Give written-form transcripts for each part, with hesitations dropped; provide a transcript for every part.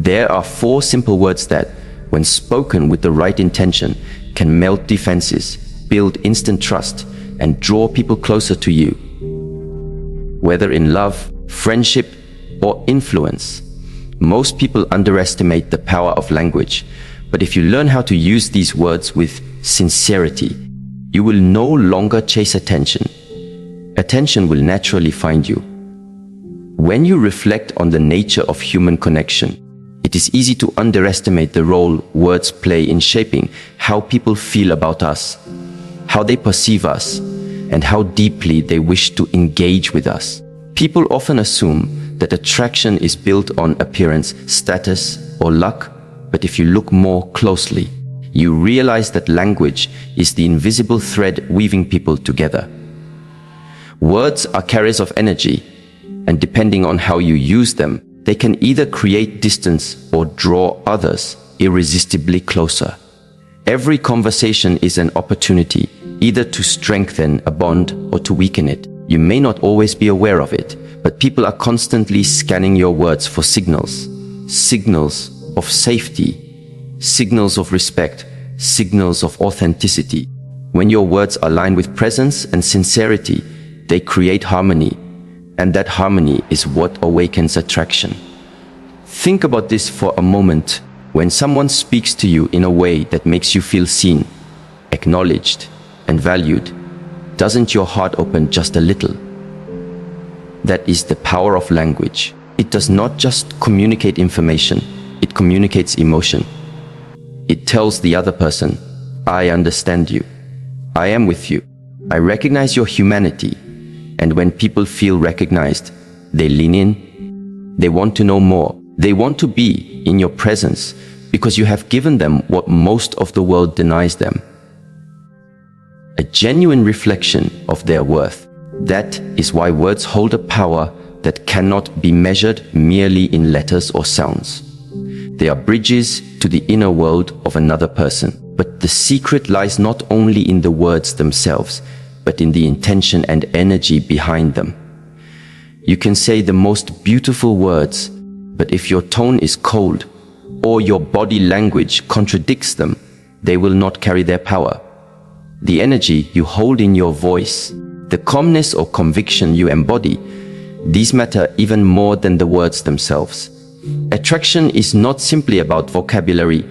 There are 4 simple words that, when spoken with the right intention, can melt defenses, build instant trust, and draw people closer to you. Whether in love, friendship, or influence, most people underestimate the power of language. But if you learn how to use these words with sincerity, you will no longer chase attention. Attention will naturally find you. When you reflect on the nature of human connection, it is easy to underestimate the role words play in shaping how people feel about us, how they perceive us, and how deeply they wish to engage with us. People often assume that attraction is built on appearance, status, or luck, but if you look more closely, you realize that language is the invisible thread weaving people together. Words are carriers of energy, and depending on how you use them, they can either create distance or draw others irresistibly closer. Every conversation is an opportunity, either to strengthen a bond or to weaken it. You may not always be aware of it, but people are constantly scanning your words for signals. Signals of safety, signals of respect, signals of authenticity. When your words align with presence and sincerity, they create harmony, and that harmony is what awakens attraction. Think about this for a moment. When someone speaks to you in a way that makes you feel seen, acknowledged, and valued, doesn't your heart open just a little? That is the power of language. It does not just communicate information, it communicates emotion. It tells the other person, I understand you. I am with you. I recognize your humanity. And when people feel recognized, they lean in. They want to know more. They want to be in your presence because you have given them what most of the world denies them. A genuine reflection of their worth. That is why words hold a power that cannot be measured merely in letters or sounds. They are bridges to the inner world of another person. But the secret lies not only in the words themselves, but in the intention and energy behind them. You can say the most beautiful words, but if your tone is cold or your body language contradicts them, they will not carry their power. The energy you hold in your voice, the calmness or conviction you embody, these matter even more than the words themselves. Attraction is not simply about vocabulary,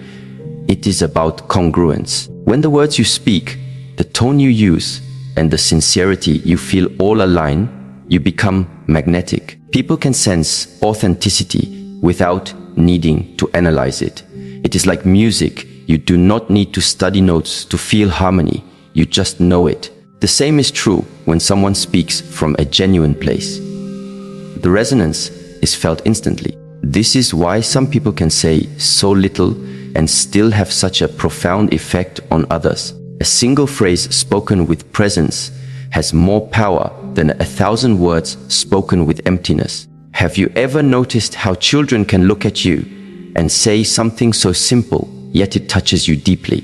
it is about congruence. When the words you speak, the tone you use, and the sincerity you feel all align, you become magnetic. People can sense authenticity without needing to analyze it. It is like music. You do not need to study notes to feel harmony. You just know it. The same is true when someone speaks from a genuine place. The resonance is felt instantly. This is why some people can say so little and still have such a profound effect on others. A single phrase spoken with presence has more power than 1,000 words spoken with emptiness. Have you ever noticed how children can look at you and say something so simple, yet it touches you deeply?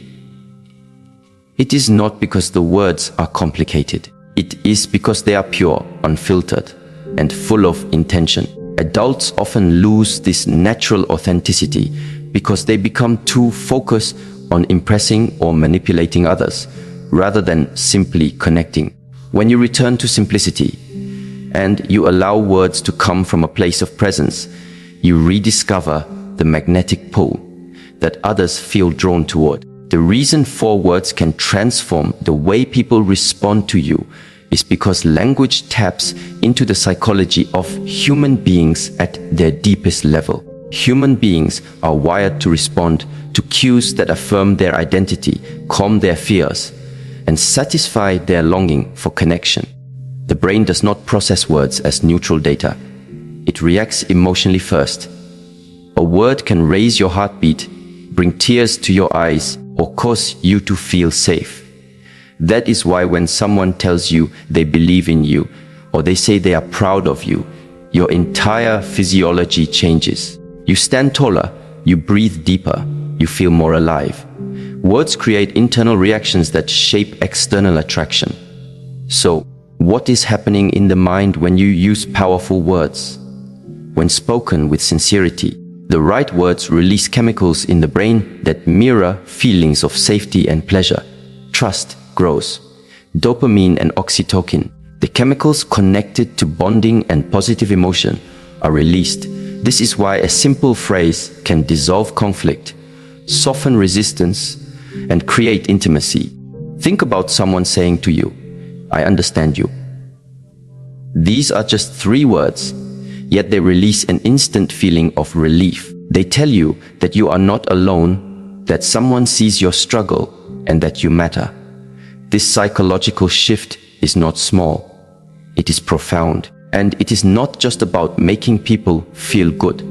It is not because the words are complicated. It is because they are pure, unfiltered, and full of intention. Adults often lose this natural authenticity because they become too focused on impressing or manipulating others, rather than simply connecting. When you return to simplicity, and you allow words to come from a place of presence, you rediscover the magnetic pull that others feel drawn toward. The reason 4 words can transform the way people respond to you is because language taps into the psychology of human beings at their deepest level. Human beings are wired to respond to cues that affirm their identity, calm their fears, and satisfy their longing for connection. The brain does not process words as neutral data. It reacts emotionally first. A word can raise your heartbeat, bring tears to your eyes, or cause you to feel safe. That is why when someone tells you they believe in you, or they say they are proud of you, your entire physiology changes. You stand taller, you breathe deeper, you feel more alive. Words create internal reactions that shape external attraction. So, what is happening in the mind when you use powerful words? When spoken with sincerity, The right words release chemicals in the brain that mirror feelings of safety and pleasure. Trust grows. Dopamine and oxytocin, the chemicals connected to bonding and positive emotion, are released. This is why a simple phrase can dissolve conflict, soften resistance, and create intimacy. Think about someone saying to you, "I understand you." These are just 3 words, yet they release an instant feeling of relief. They tell you that you are not alone, that someone sees your struggle, and that you matter. This psychological shift is not small. It is profound. And it is not just about making people feel good.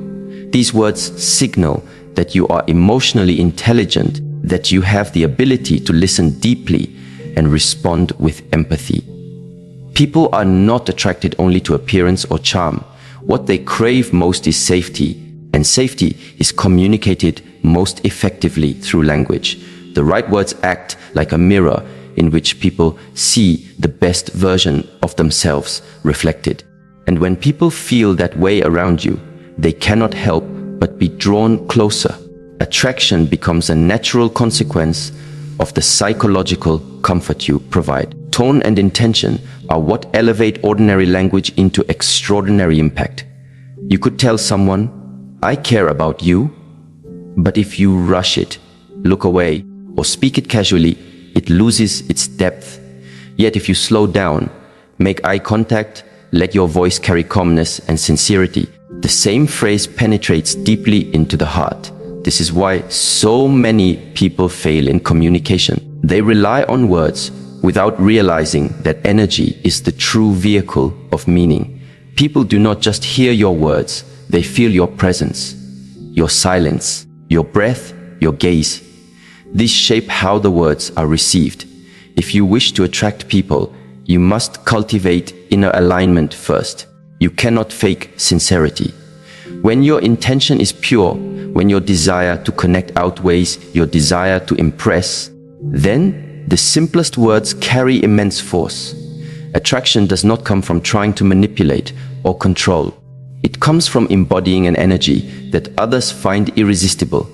These words signal that you are emotionally intelligent, that you have the ability to listen deeply and respond with empathy. People are not attracted only to appearance or charm. What they crave most is safety, and safety is communicated most effectively through language. The right words act like a mirror in which people see the best version of themselves reflected. And when people feel that way around you, they cannot help but be drawn closer. Attraction becomes a natural consequence of the psychological comfort you provide. Tone and intention are what elevate ordinary language into extraordinary impact. You could tell someone, "I care about you," but if you rush it, look away, or speak it casually, it loses its depth. Yet if you slow down, make eye contact, let your voice carry calmness and sincerity, the same phrase penetrates deeply into the heart. This is why so many people fail in communication. They rely on words without realizing that energy is the true vehicle of meaning. People do not just hear your words, they feel your presence, your silence, your breath, your gaze. These shape how the words are received. If you wish to attract people, you must cultivate inner alignment first. You cannot fake sincerity. When your intention is pure, when your desire to connect outweighs your desire to impress, then the simplest words carry immense force. Attraction does not come from trying to manipulate or control. It comes from embodying an energy that others find irresistible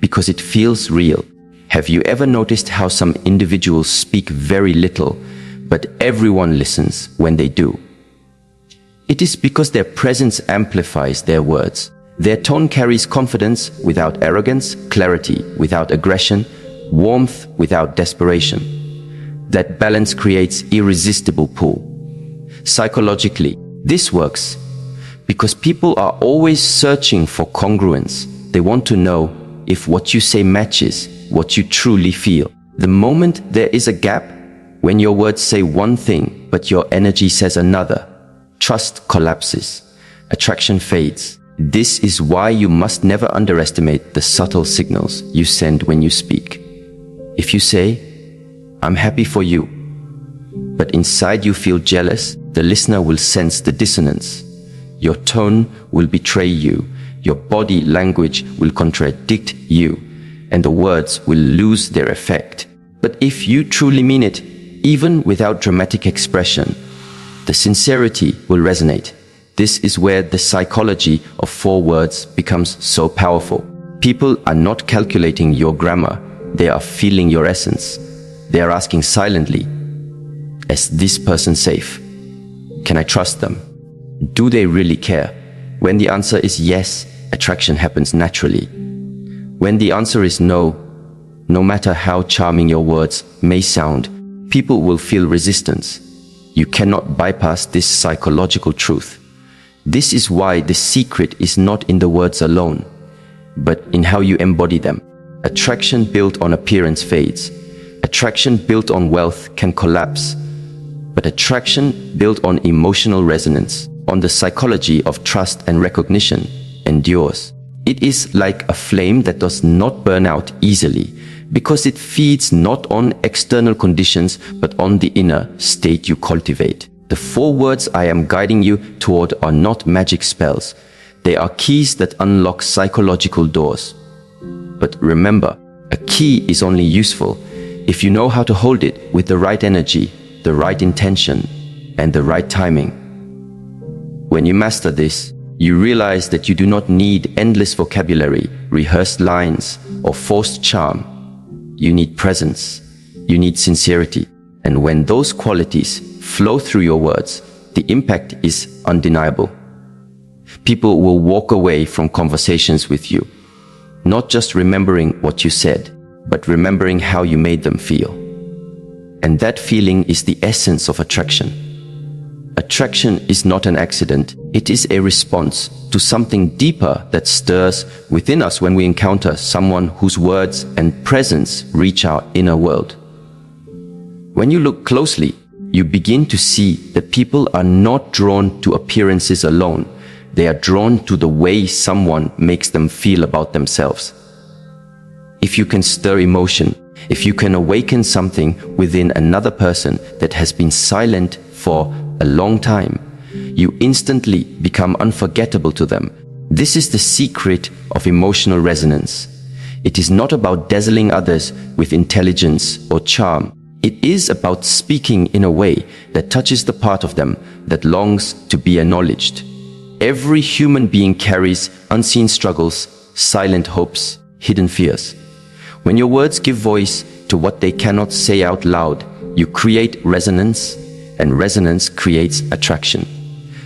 because it feels real. Have you ever noticed how some individuals speak very little, but everyone listens when they do? It is because their presence amplifies their words. Their tone carries confidence without arrogance, clarity without aggression, warmth without desperation. That balance creates irresistible pull. Psychologically, this works because people are always searching for congruence. They want to know if what you say matches what you truly feel. The moment there is a gap, when your words say one thing but your energy says another, trust collapses, attraction fades. This is why you must never underestimate the subtle signals you send when you speak. If you say, "I'm happy for you," but inside you feel jealous, the listener will sense the dissonance. Your tone will betray you, your body language will contradict you, and the words will lose their effect. But if you truly mean it, even without dramatic expression, the sincerity will resonate. This is where the psychology of 4 words becomes so powerful. People are not calculating your grammar, they are feeling your essence. They are asking silently, "Is this person safe? Can I trust them? Do they really care?" When the answer is yes, attraction happens naturally. When the answer is no, no matter how charming your words may sound, people will feel resistance. You cannot bypass this psychological truth. This is why the secret is not in the words alone, but in how you embody them. Attraction built on appearance fades. Attraction built on wealth can collapse. But attraction built on emotional resonance, on the psychology of trust and recognition, endures. It is like a flame that does not burn out easily, because it feeds not on external conditions, but on the inner state you cultivate. The 4 words I am guiding you toward are not magic spells. They are keys that unlock psychological doors. But remember, a key is only useful if you know how to hold it with the right energy, the right intention, and the right timing. When you master this, You realize that you do not need endless vocabulary, rehearsed lines, or forced charm. You need presence. You need sincerity. And when those qualities flow through your words, the impact is undeniable. People will walk away from conversations with you, not just remembering what you said, but remembering how you made them feel. And that feeling is the essence of attraction. Attraction is not an accident. It is a response to something deeper that stirs within us when we encounter someone whose words and presence reach our inner world. When you look closely, you begin to see that people are not drawn to appearances alone. They are drawn to the way someone makes them feel about themselves. If you can stir emotion, if you can awaken something within another person that has been silent for a long time, you instantly become unforgettable to them. This is the secret of emotional resonance. It is not about dazzling others with intelligence or charm. It is about speaking in a way that touches the part of them that longs to be acknowledged. Every human being carries unseen struggles, silent hopes, hidden fears. When your words give voice to what they cannot say out loud, you create resonance, and resonance creates attraction.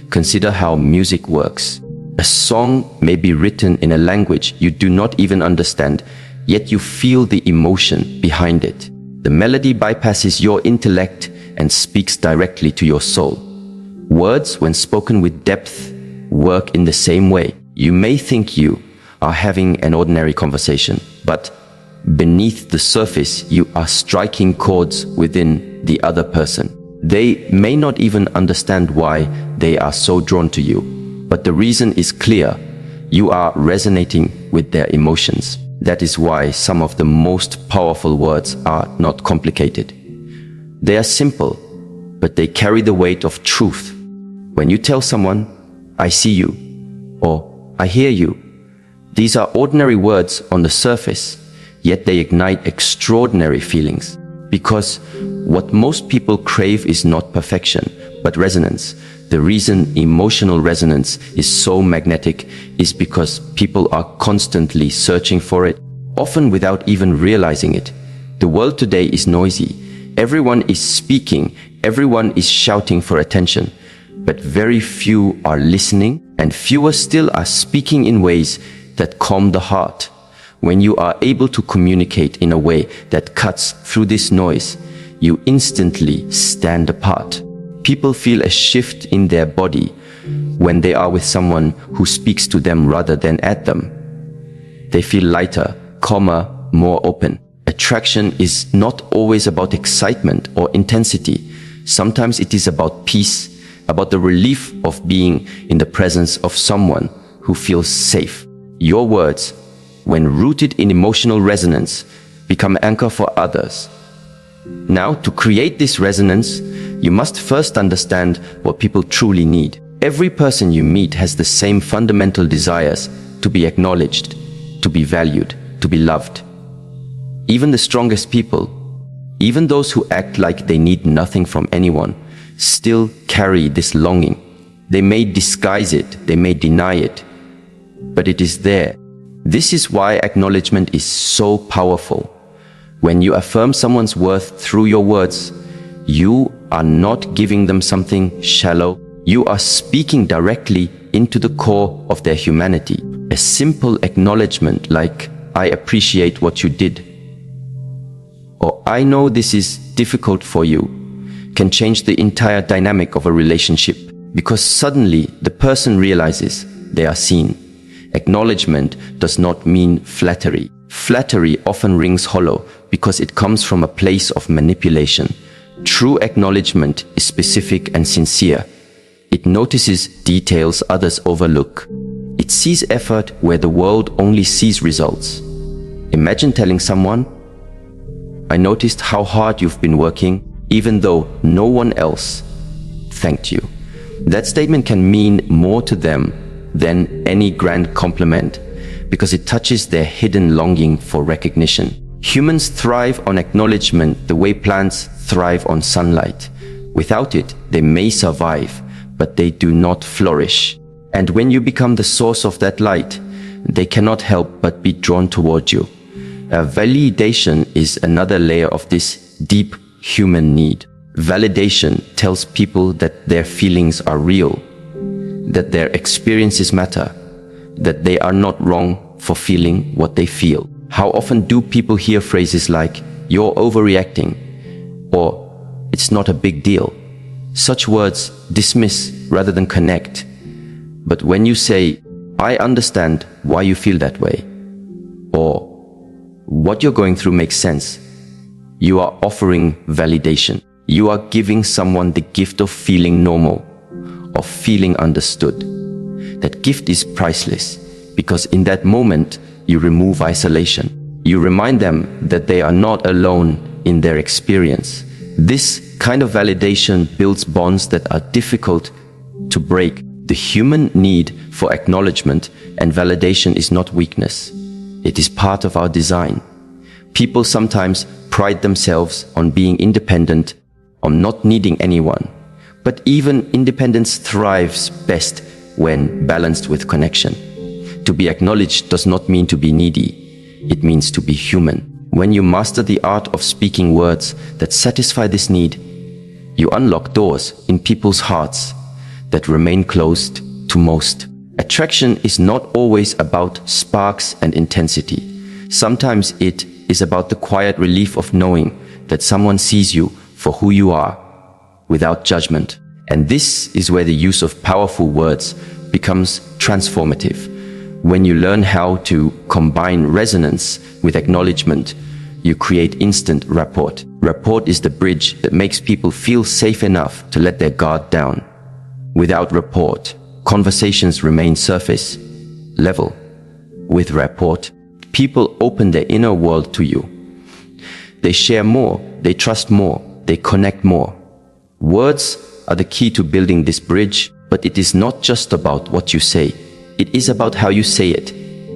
Consider how music works. A song may be written in a language you do not even understand, yet you feel the emotion behind it. The melody bypasses your intellect and speaks directly to your soul. Words, when spoken with depth, work in the same way. You may think you are having an ordinary conversation, but beneath the surface, you are striking chords within the other person. They may not even understand why they are so drawn to you, but the reason is clear. You are resonating with their emotions. That is why some of the most powerful words are not complicated. They are simple, but they carry the weight of truth. When you tell someone, "I see you," or "I hear you," these are ordinary words on the surface, yet they ignite extraordinary feelings. Because what most people crave is not perfection, but resonance. The reason emotional resonance is so magnetic is because people are constantly searching for it, often without even realizing it. The world today is noisy. Everyone is speaking, everyone is shouting for attention, but very few are listening, and fewer still are speaking in ways that calm the heart. When you are able to communicate in a way that cuts through this noise, you instantly stand apart. People feel a shift in their body when they are with someone who speaks to them rather than at them. They feel lighter, calmer, more open. Attraction is not always about excitement or intensity. Sometimes it is about peace, about the relief of being in the presence of someone who feels safe. Your words, when rooted in emotional resonance, become anchor for others. Now, to create this resonance, you must first understand what people truly need. Every person you meet has the same fundamental desires: to be acknowledged, to be valued, to be loved. Even the strongest people, even those who act like they need nothing from anyone, still carry this longing. They may disguise it, they may deny it, but it is there. This is why acknowledgement is so powerful. When you affirm someone's worth through your words, you are not giving them something shallow. You are speaking directly into the core of their humanity. A simple acknowledgement like, "I appreciate what you did," or "I know this is difficult for you," can change the entire dynamic of a relationship, because suddenly the person realizes they are seen. Acknowledgement does not mean flattery. Flattery often rings hollow because it comes from a place of manipulation. True acknowledgement is specific and sincere. It notices details others overlook. It sees effort where the world only sees results. Imagine telling someone, "I noticed how hard you've been working, even though no one else thanked you." That statement can mean more to them than any grand compliment, because it touches their hidden longing for recognition. Humans thrive on acknowledgement the way plants thrive on sunlight. Without it, they may survive, but they do not flourish. And when you become the source of that light, they cannot help but be drawn toward you. Validation is another layer of this deep human need. Validation tells people that their feelings are real, that their experiences matter, that they are not wrong for feeling what they feel. How often do people hear phrases like, "You're overreacting," or "It's not a big deal"? Such words dismiss rather than connect. But when you say, "I understand why you feel that way," or "What you're going through makes sense," you are offering validation. You are giving someone the gift of feeling normal, of feeling understood. That gift is priceless, because in that moment, you remove isolation. You remind them that they are not alone in their experience. This kind of validation builds bonds that are difficult to break. The human need for acknowledgement and validation is not weakness. It is part of our design. People sometimes pride themselves on being independent, on not needing anyone. But even independence thrives best when balanced with connection. To be acknowledged does not mean to be needy. It means to be human. When you master the art of speaking words that satisfy this need, you unlock doors in people's hearts that remain closed to most. Attraction is not always about sparks and intensity. Sometimes it is about the quiet relief of knowing that someone sees you for who you are, without judgment. And this is where the use of powerful words becomes transformative. When you learn how to combine resonance with acknowledgement, you create instant rapport. Rapport is the bridge that makes people feel safe enough to let their guard down. Without rapport, conversations remain surface level. With rapport, people open their inner world to you. They share more, they trust more, they connect more. Words are the key to building this bridge, but it is not just about what you say. It is about how you say it,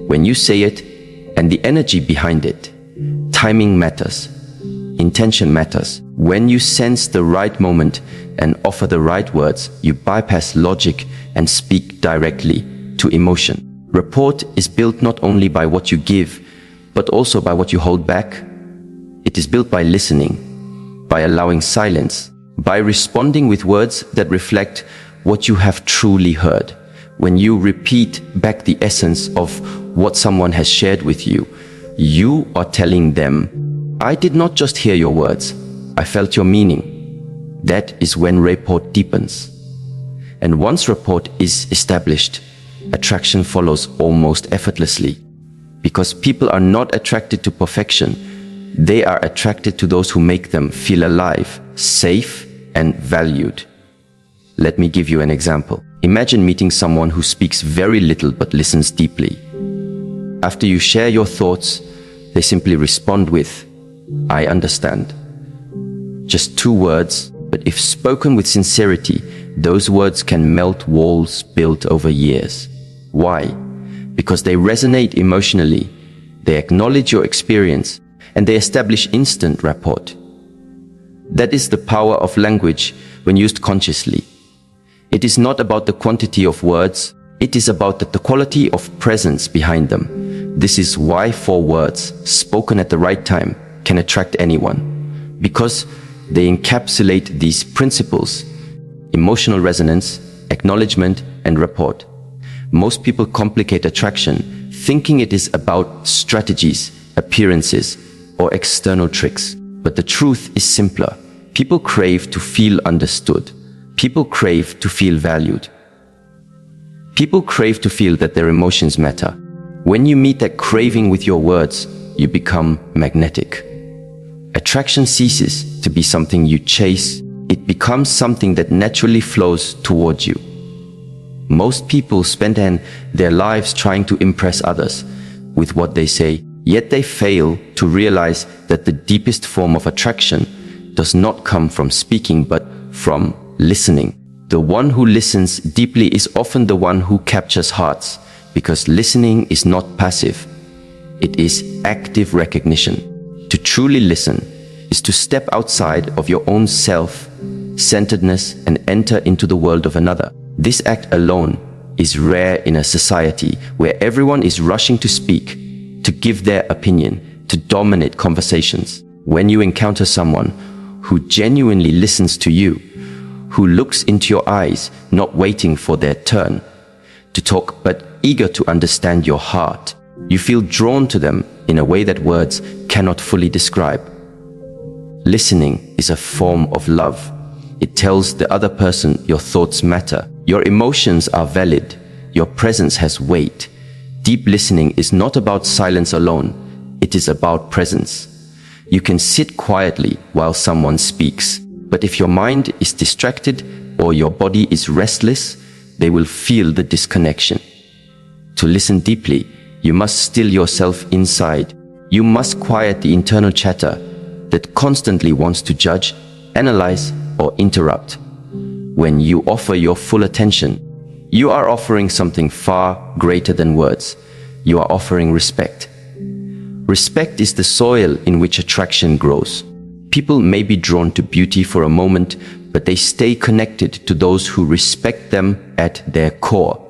when you say it, and the energy behind it. Timing matters. Intention matters. When you sense the right moment and offer the right words, you bypass logic and speak directly to emotion. Rapport is built not only by what you give, but also by what you hold back. It is built by listening, by allowing silence, by responding with words that reflect what you have truly heard. When you repeat back the essence of what someone has shared with you, you are telling them, "I did not just hear your words, I felt your meaning." That is when rapport deepens. And once rapport is established, attraction follows almost effortlessly. Because people are not attracted to perfection, they are attracted to those who make them feel alive, safe, and valued. Let me give you an example. Imagine meeting someone who speaks very little but listens deeply. After you share your thoughts, they simply respond with, "I understand." Just 2 words, but if spoken with sincerity, those words can melt walls built over years. Why? Because they resonate emotionally, they acknowledge your experience, and they establish instant rapport. That is the power of language when used consciously. It is not about the quantity of words, it is about the quality of presence behind them. This is why 4 words, spoken at the right time, can attract anyone. Because they encapsulate these principles: emotional resonance, acknowledgement, and rapport. Most people complicate attraction, thinking it is about strategies, appearances, or external tricks. But the truth is simpler. People crave to feel understood. People crave to feel valued. People crave to feel that their emotions matter. When you meet that craving with your words, you become magnetic. Attraction ceases to be something you chase. It becomes something that naturally flows towards you. Most people spend their lives trying to impress others with what they say, yet they fail to realize that the deepest form of attraction does not come from speaking, but from listening. The one who listens deeply is often the one who captures hearts, because listening is not passive. It is active recognition. To truly listen is to step outside of your own self-centeredness and enter into the world of another. This act alone is rare in a society where everyone is rushing to speak, to give their opinion, to dominate conversations. When you encounter someone who genuinely listens to you, who looks into your eyes, not waiting for their turn to talk, but eager to understand your heart, you feel drawn to them in a way that words cannot fully describe. Listening is a form of love. It tells the other person your thoughts matter, your emotions are valid, your presence has weight. Deep listening is not about silence alone, it is about presence. You can sit quietly while someone speaks, but if your mind is distracted or your body is restless, they will feel the disconnection. To listen deeply, you must still yourself inside. You must quiet the internal chatter that constantly wants to judge, analyze, or interrupt. When you offer your full attention, you are offering something far greater than words. You are offering respect. Respect is the soil in which attraction grows. People may be drawn to beauty for a moment, but they stay connected to those who respect them at their core.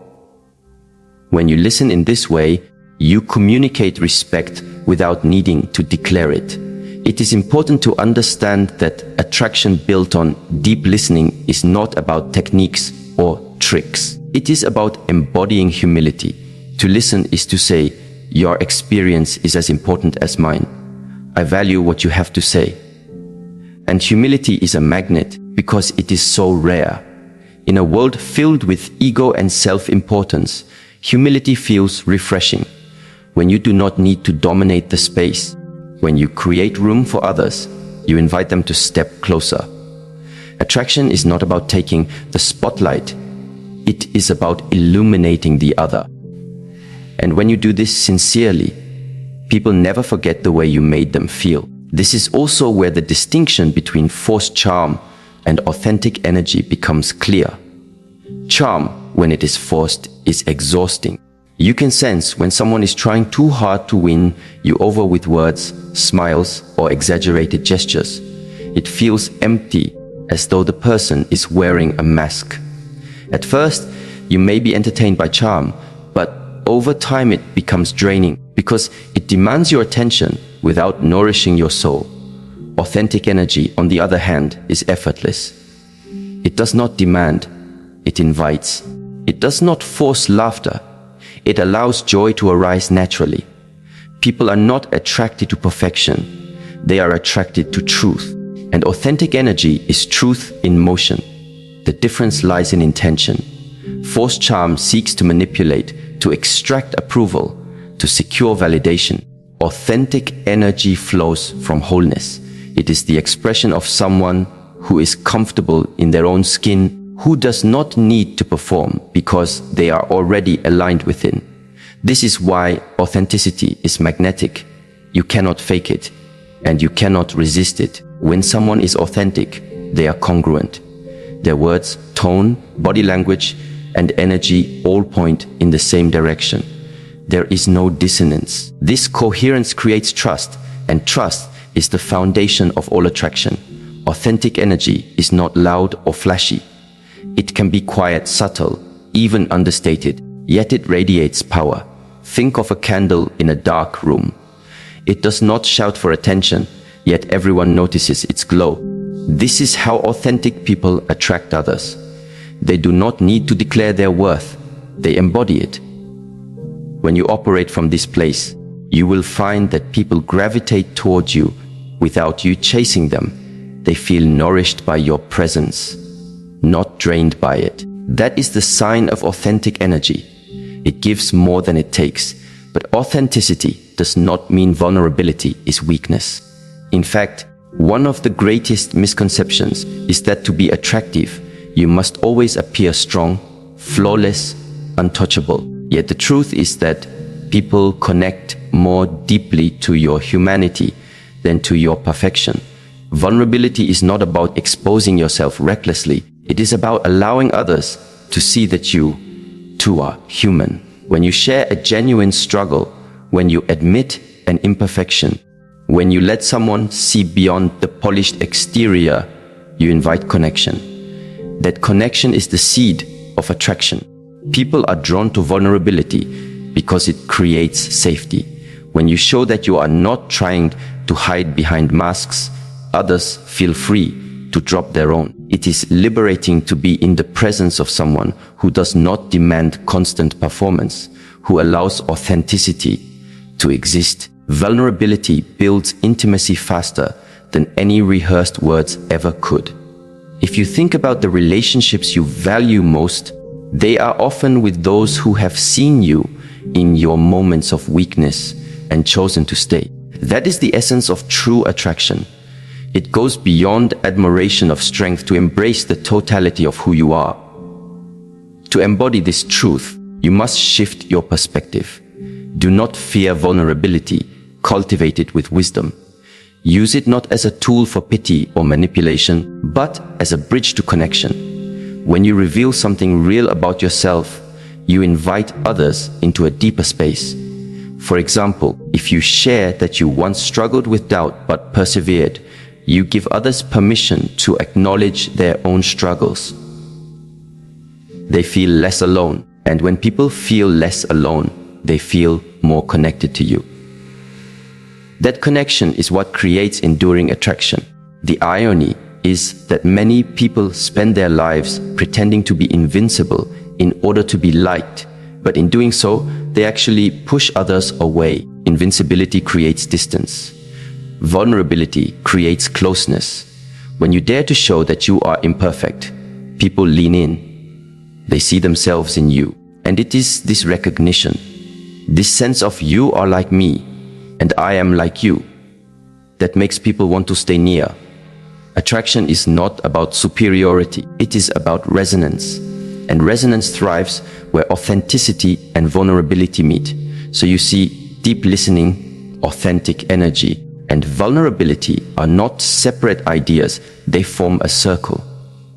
When you listen in this way, you communicate respect without needing to declare it. It is important to understand that attraction built on deep listening is not about techniques or tricks. It is about embodying humility. To listen is to say, your experience is as important as mine. I value what you have to say. And humility is a magnet because it is so rare. In a world filled with ego and self-importance, humility feels refreshing. When you do not need to dominate the space, when you create room for others, you invite them to step closer. Attraction is not about taking the spotlight. It is about illuminating the other. And when you do this sincerely, people never forget the way you made them feel. This is also where the distinction between forced charm and authentic energy becomes clear. Charm, when it is forced, is exhausting. You can sense when someone is trying too hard to win you over with words, smiles, or exaggerated gestures. It feels empty, as though the person is wearing a mask. At first, you may be entertained by charm, but over time it becomes draining because it demands your attention without nourishing your soul. Authentic energy, on the other hand, is effortless. It does not demand, it invites. It does not force laughter. It allows joy to arise naturally. People are not attracted to perfection. They are attracted to truth. And authentic energy is truth in motion. The difference lies in intention. Forced charm seeks to manipulate, to extract approval, to secure validation. Authentic energy flows from wholeness. It is the expression of someone who is comfortable in their own skin, who does not need to perform because they are already aligned within. This is why authenticity is magnetic. You cannot fake it, and you cannot resist it. When someone is authentic, they are congruent. Their words, tone, body language, and energy all point in the same direction. There is no dissonance. This coherence creates trust, and trust is the foundation of all attraction. Authentic energy is not loud or flashy. It can be quiet, subtle, even understated, yet it radiates power. Think of a candle in a dark room. It does not shout for attention, yet everyone notices its glow. This is how authentic people attract others. They do not need to declare their worth. They embody it. When you operate from this place, you will find that people gravitate towards you without you chasing them. They feel nourished by your presence, not drained by it. That is the sign of authentic energy. It gives more than it takes, but authenticity does not mean vulnerability is weakness. In fact, one of the greatest misconceptions is that to be attractive, you must always appear strong, flawless, untouchable. Yet the truth is that people connect more deeply to your humanity than to your perfection. Vulnerability is not about exposing yourself recklessly. It is about allowing others to see that you, too, are human. When you share a genuine struggle, when you admit an imperfection, when you let someone see beyond the polished exterior, you invite connection. That connection is the seed of attraction. People are drawn to vulnerability because it creates safety. When you show that you are not trying to hide behind masks, others feel free to drop their own. It is liberating to be in the presence of someone who does not demand constant performance, who allows authenticity to exist. Vulnerability builds intimacy faster than any rehearsed words ever could. If you think about the relationships you value most, they are often with those who have seen you in your moments of weakness and chosen to stay. That is the essence of true attraction. It goes beyond admiration of strength to embrace the totality of who you are. To embody this truth, you must shift your perspective. Do not fear vulnerability. Cultivate it with wisdom. Use it not as a tool for pity or manipulation, but as a bridge to connection. When you reveal something real about yourself, you invite others into a deeper space. For example, if you share that you once struggled with doubt but persevered, you give others permission to acknowledge their own struggles. They feel less alone, and when people feel less alone, they feel more connected to you. That connection is what creates enduring attraction. The irony is that many people spend their lives pretending to be invincible in order to be liked, but in doing so, they actually push others away. Invincibility creates distance. Vulnerability creates closeness. When you dare to show that you are imperfect, people lean in. They see themselves in you. And it is this recognition, this sense of you are like me, and I am like you, that makes people want to stay near. Attraction is not about superiority, it is about resonance. And resonance thrives where authenticity and vulnerability meet. So you see, deep listening, authentic energy, and vulnerability are not separate ideas, they form a circle.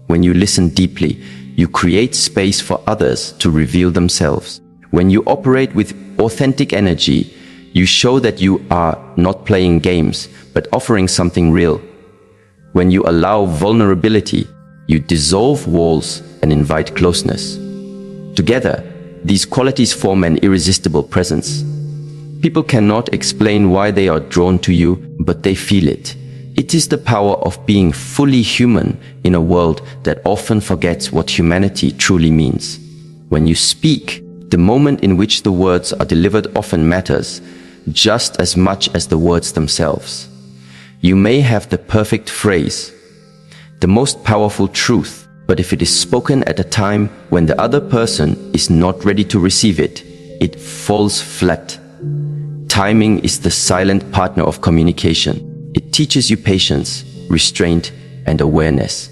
When you listen deeply, you create space for others to reveal themselves. When you operate with authentic energy, you show that you are not playing games, but offering something real. When you allow vulnerability, you dissolve walls and invite closeness. Together, these qualities form an irresistible presence. People cannot explain why they are drawn to you, but they feel it. It is the power of being fully human in a world that often forgets what humanity truly means. When you speak, the moment in which the words are delivered often matters, just as much as the words themselves. You may have the perfect phrase, the most powerful truth, but if it is spoken at a time when the other person is not ready to receive it, it falls flat. Timing is the silent partner of communication. It teaches you patience, restraint, and awareness.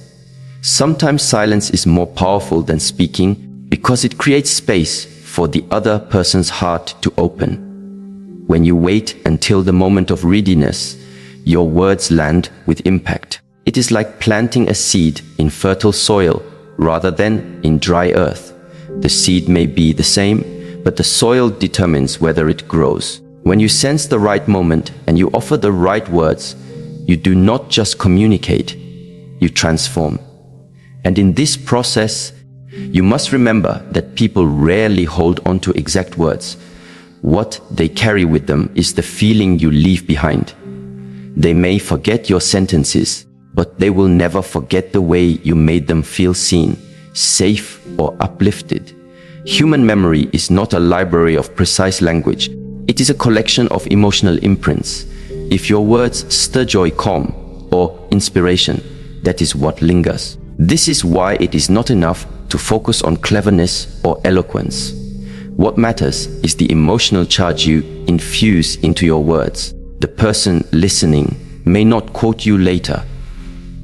Sometimes silence is more powerful than speaking because it creates space for the other person's heart to open. When you wait until the moment of readiness, your words land with impact. It is like planting a seed in fertile soil rather than in dry earth. The seed may be the same, but the soil determines whether it grows. When you sense the right moment and you offer the right words, you do not just communicate, you transform. And in this process, you must remember that people rarely hold on to exact words. What they carry with them is the feeling you leave behind. They may forget your sentences, but they will never forget the way you made them feel seen, safe, or uplifted. Human memory is not a library of precise language. It is a collection of emotional imprints. If your words stir joy, calm, or inspiration, that is what lingers. This is why it is not enough to focus on cleverness or eloquence. What matters is the emotional charge you infuse into your words. The person listening may not quote you later,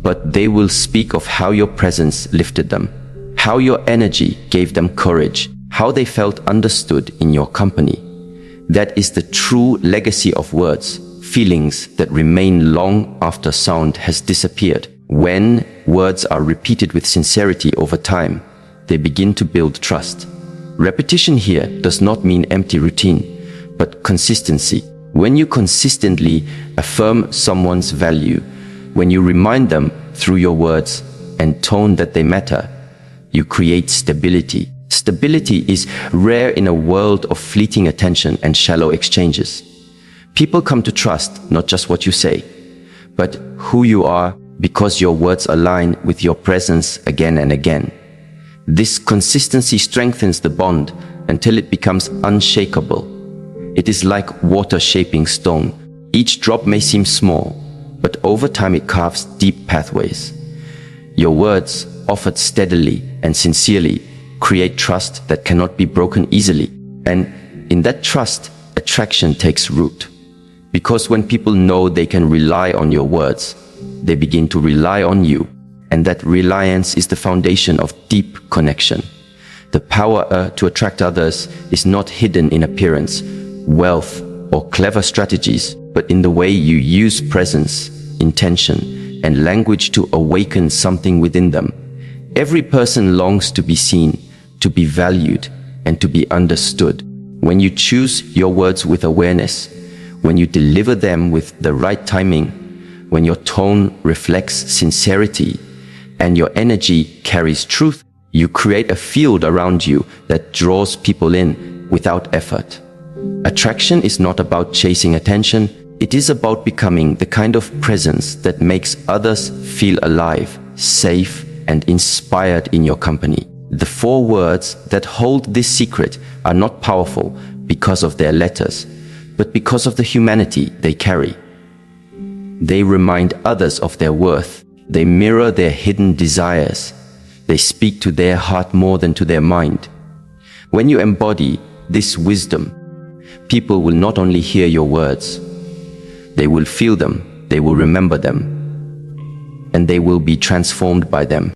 but they will speak of how your presence lifted them, how your energy gave them courage, how they felt understood in your company. That is the true legacy of words, feelings that remain long after sound has disappeared. When words are repeated with sincerity over time, they begin to build trust. Repetition here does not mean empty routine, but consistency. When you consistently affirm someone's value, when you remind them through your words and tone that they matter, you create stability. Stability is rare in a world of fleeting attention and shallow exchanges. People come to trust not just what you say, but who you are, because your words align with your presence again and again. This consistency strengthens the bond until it becomes unshakable. It is like water shaping stone. Each drop may seem small, but over time it carves deep pathways. Your words, offered steadily and sincerely, create trust that cannot be broken easily. And in that trust, attraction takes root. Because when people know they can rely on your words, they begin to rely on you. And that reliance is the foundation of deep connection. The power to attract others is not hidden in appearance, wealth, or clever strategies, but in the way you use presence, intention, and language to awaken something within them. Every person longs to be seen, to be valued, and to be understood. When you choose your words with awareness, when you deliver them with the right timing, when your tone reflects sincerity, and your energy carries truth, you create a field around you that draws people in without effort. Attraction is not about chasing attention, it is about becoming the kind of presence that makes others feel alive, safe, and inspired in your company. The 4 words that hold this secret are not powerful because of their letters, but because of the humanity they carry. They remind others of their worth. They mirror their hidden desires. They speak to their heart more than to their mind. When you embody this wisdom, people will not only hear your words, they will feel them, they will remember them, and they will be transformed by them.